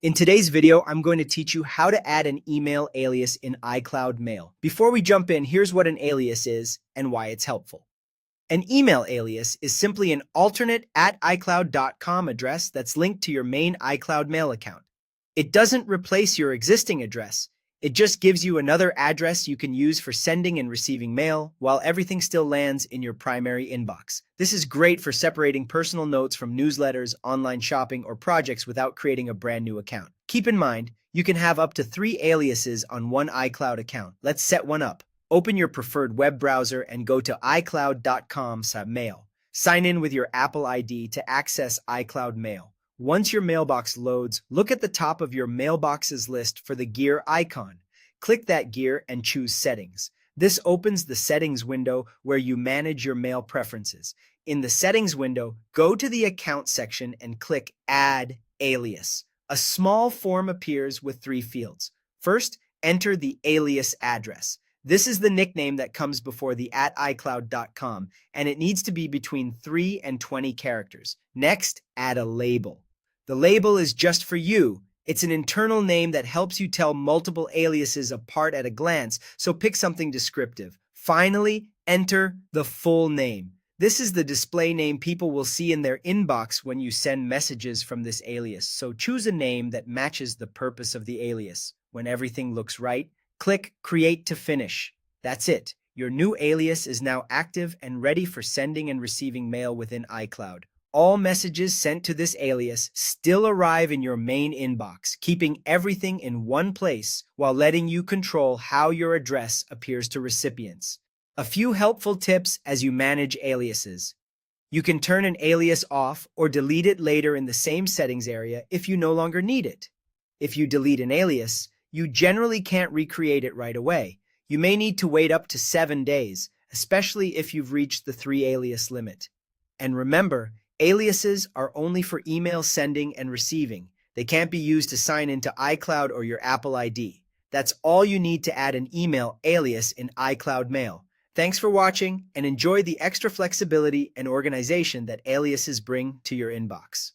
In today's video, I'm going to teach you how to add an email alias in iCloud Mail. Before we jump in, here's what an alias is and why it's helpful. An email alias is simply an alternate at iCloud.com address that's linked to your main iCloud Mail account. It doesn't replace your existing address. It just gives you another address you can use for sending and receiving mail while everything still lands in your primary inbox. This is great for separating personal notes from newsletters, online shopping, or projects without creating a brand new account. Keep in mind, you can have up to 3 aliases on one iCloud account. Let's set one up. Open your preferred web browser and go to iCloud.com/mail. Sign in with your Apple ID to access iCloud Mail. Once your mailbox loads, look at the top of your mailboxes list for the gear icon. Click that gear and choose Settings. This opens the Settings window where you manage your mail preferences. In the Settings window, go to the Account section and click Add Alias. A small form appears with 3 fields. First, enter the alias address. This is the nickname that comes before the at iCloud.com, and it needs to be between 3 and 20 characters. Next, add a label. The label is just for you. It's an internal name that helps you tell multiple aliases apart at a glance, so pick something descriptive. Finally, enter the full name. This is the display name people will see in their inbox when you send messages from this alias, so choose a name that matches the purpose of the alias. When everything looks right, click Create to finish. That's it. Your new alias is now active and ready for sending and receiving mail within iCloud. All messages sent to this alias still arrive in your main inbox, keeping everything in one place while letting you control how your address appears to recipients. A few helpful tips as you manage aliases. You can turn an alias off or delete it later in the same settings area if you no longer need it. If you delete an alias, you generally can't recreate it right away. You may need to wait up to 7 days, especially if you've reached the 3 alias limit. And remember, aliases are only for email sending and receiving. They can't be used to sign into iCloud or your Apple ID. That's all you need to add an email alias in iCloud Mail. Thanks for watching and enjoy the extra flexibility and organization that aliases bring to your inbox.